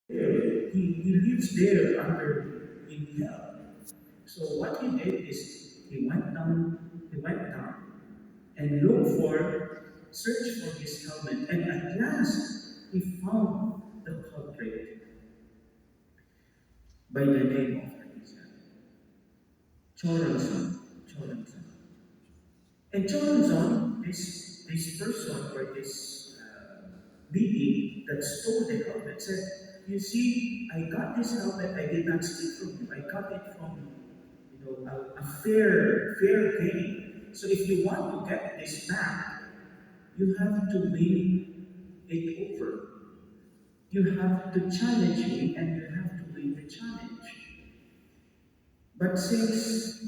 there. He lives there under in hell. So what he did is he went down and looked searched for his helmet, and at last he found the culprit by the name of Choronson. Choronson. And Choronson, this person or this being that stole the helmet said, "You see, I got this helmet. I did not steal from you. I got it from a fair gain. So if you want to get this back, you have to win it over. You have to challenge me, and you have to win the challenge." But since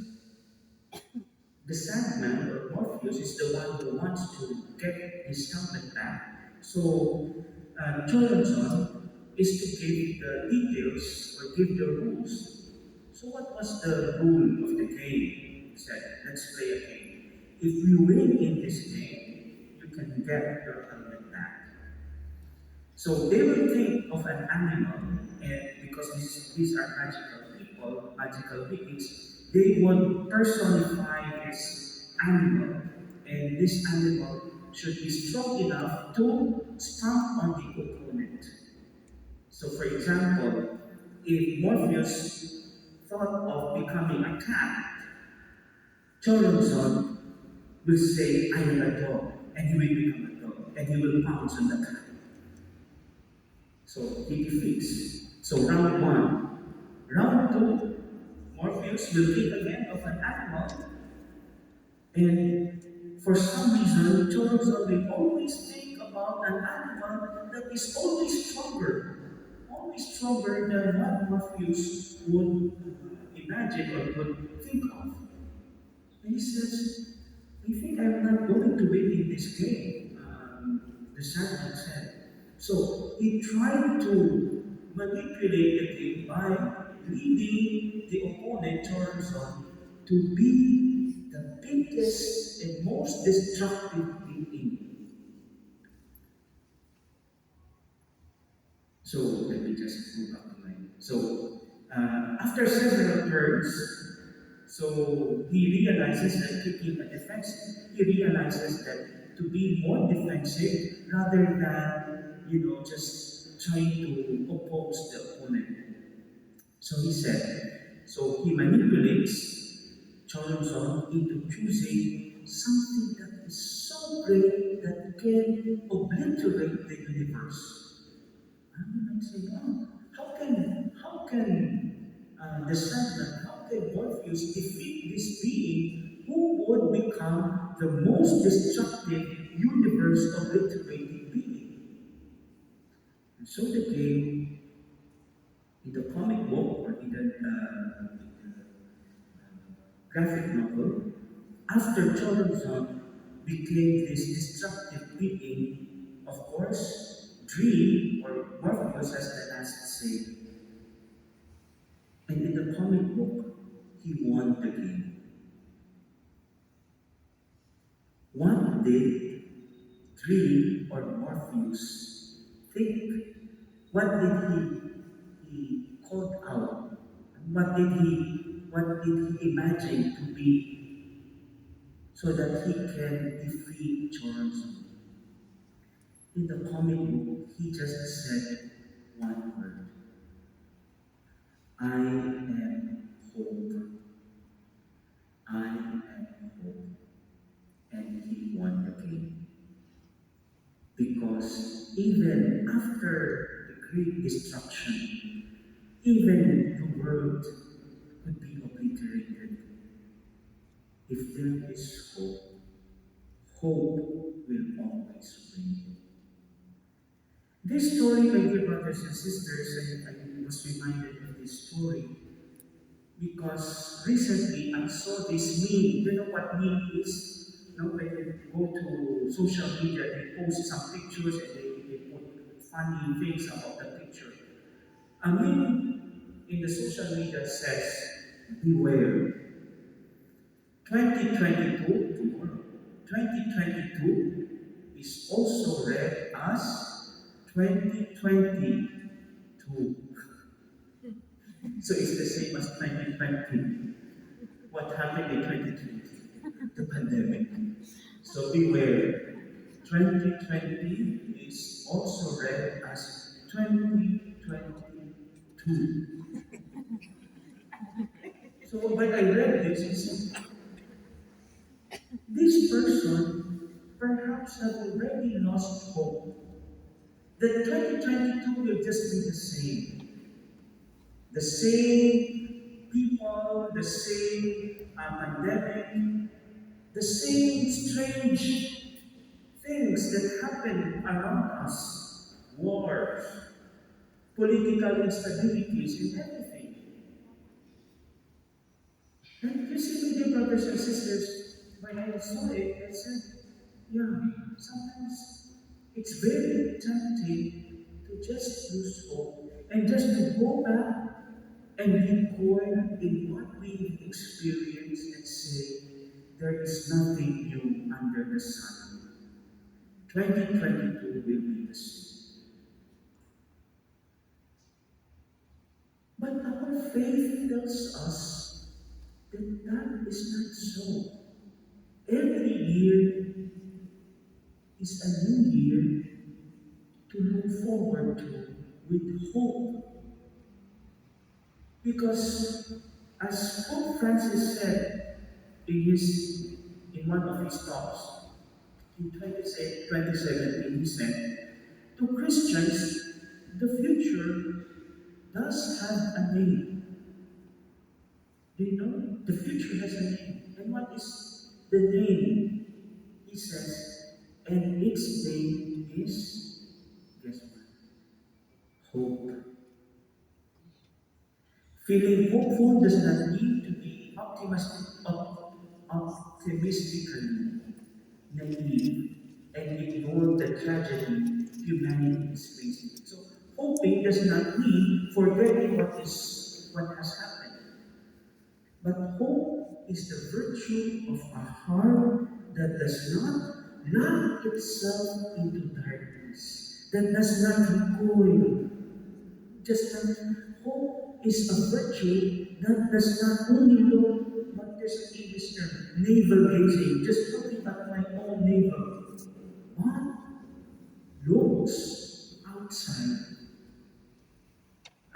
the Sandman or Morpheus is the one who wants to get his helmet back. So Choronson is to give the details or give the rules. So what was the rule of the game? He said, let's play a game. If we win in this game, you can get your helmet back. So they will think of an animal, and because these are magical people, magical beings, they would personify this animal, and this animal should be strong enough to stomp on the opponent. So, for example, if Morpheus thought of becoming a cat, Choronzon will say, "I am a dog," and he will become a dog, and he will pounce on the cat. So he defeats. So round one. Round two, Morpheus will think again of an animal, and for some reason, Choronzon will always think about an animal that is always stronger than what Morpheus would imagine or would think of. And he says, "I think I'm not going to win in this game," the Sandman said. So he tried to manipulate the game by leading the opponent, Choronzon, to be the biggest and most destructive being. So let me just move up to mine. So after several turns, so he realizes that taking a defensive, he realizes that to be more defensive rather than just trying to oppose the opponent. So he said, so he manipulates Choronzon into choosing something that is so great that can obliterate the universe. And you might say, oh, how can the Sandman, how can Morpheus defeat this being who would become the most destructive universe obliterating being? And so the game, in the comic book or in the graphic novel, after Choronzon became this destructive being, of course, Dream or Morpheus has the last say. And in the comic book, he won the game. What did Dream or Morpheus think? What did he called out? What did he imagine to be so that he can defeat Choronzon? In the comic book, he just said one word. I am hope. I am hope. And he won the game. Because even after the great destruction, even the world could be obliterated. If there is hope, hope will always win. This story, my dear brothers and sisters, I was reminded of this story because recently I saw this meme. You know what meme is? When you go to social media, they post some pictures and they put funny things about the picture. A meme in the social media says, beware. 2022, tomorrow, 2022 is also read as 2020 to So it's the same as 2020. What happened in 2020? The pandemic. So beware. 2020 is also read as 2022. So when I read this, I said, this person perhaps have already lost hope. That 2022 will just be the same. The same people, the same pandemic, the same strange things that happen around us. Wars, political instabilities, and everything. And you see, my dear brothers and sisters, when I saw it, I said, yeah, sometimes it's very tempting to just lose hope and just to go back and be coiled in what we experience and say, there is nothing new under the sun. 2022 will be the same. But our faith tells us that that is not so. Every year is a new year to look forward to with hope. Because as Pope Francis said in one of his talks in 2017, he said, to Christians, the future does have a name. Do you know? The future has a name. And what is the name? He says, and its name is, guess what? Hope. Feeling hopeful does not mean to be optimistically naive and ignore the tragedy humanity is facing. So, hoping does not mean forgetting what has happened. But hope is the virtue of a heart that does not lock itself into darkness, that does not recoil. Just like hope is a virtue that does not only look, what is the English term, navel gazing, just looking at my own navel, but looks outside.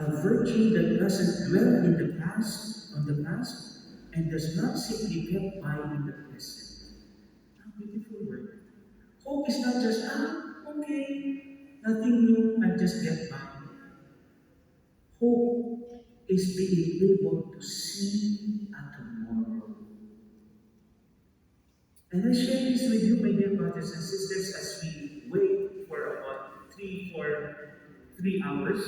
A virtue that doesn't dwell in the past, on the past, and does not simply get by in the present. How beautiful word. Hope is not just, okay, nothing new, I just get by. Hope is being able to see a tomorrow. And I share this with you, my dear brothers and sisters, as we wait for about 3 hours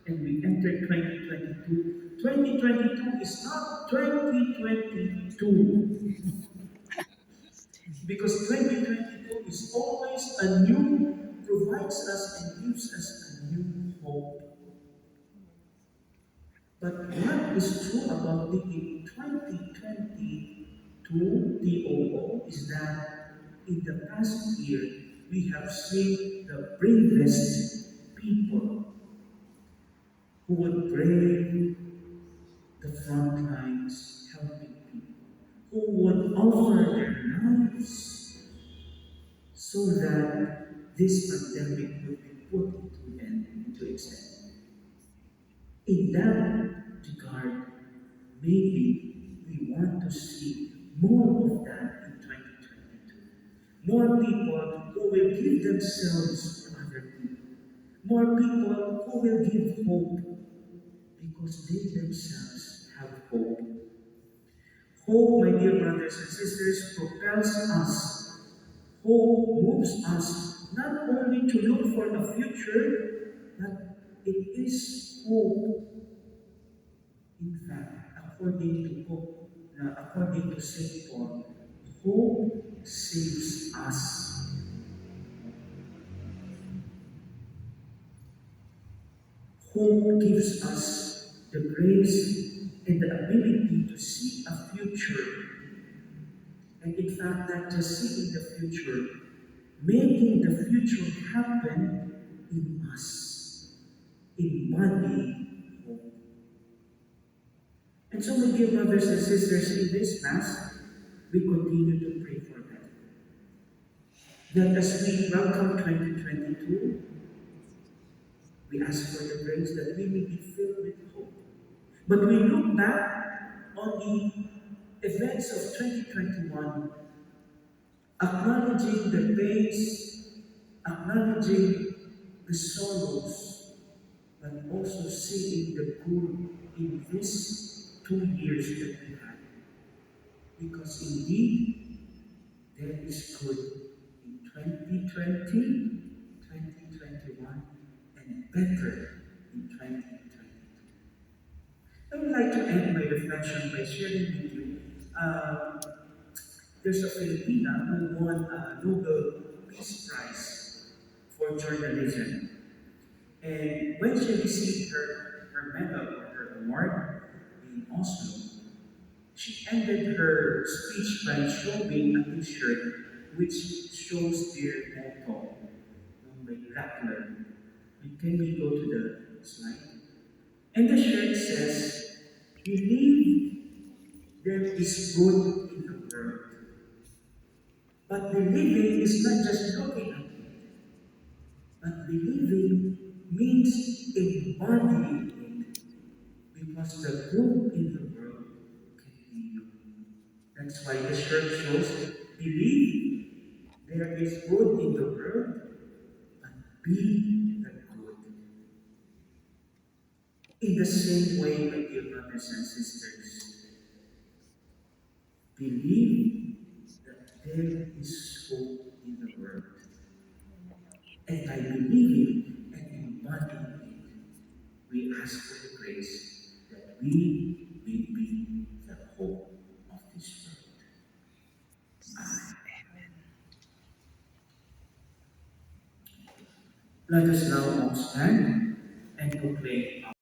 and we enter 2022. 2022 is not 2022 because 2022 is always a new, provides us and gives us a new hope. But what is true about the 2022 TOO is that in the past year, we have seen the bravest people who would brave the front lines, helping people, who would offer their lives so that this pandemic would be put into end, into its end. In that regard, maybe we want to see more of that in 2022. More people who will give themselves to other people. More people who will give hope because they themselves have hope. Hope, my dear brothers and sisters, propels us. Hope moves us not only to look for a future, but it is hope. In fact, according to St. Paul, hope saves us. Hope gives us the grace and the ability to see a future. And in fact, not just seeing the future, making the future happen in us, embodying hope. And so, my dear brothers and sisters, in this Mass, we continue to pray for them. That as we welcome 2022, we ask for the grace that we may be filled with hope. But we look back on the events of 2021, acknowledging the pains, acknowledging the sorrows, but also seeing the good in these 2 years that we had. Because indeed, there is good in 2020, 2021, and better in 2022. I would like to end my reflection by sharing with you. Um, there's a Filipina who won a Nobel Peace Prize for journalism. And when she received her medal or her award in Oslo, she ended her speech by showing a t-shirt which shows their motto, by Grappler. Can we go to the slide? And the shirt says, believe there is good in the world. But believing is not just looking at it, but believing means embodying it. Because the good in the world can be you. That's why the shirt shows, believe there is good in the world, but be the good. In the same way, my dear brothers and sisters, believe that there is hope in the world. And by believing and embodying it, we ask for the grace that we may be the hope of this world. Let us now all stand and proclaim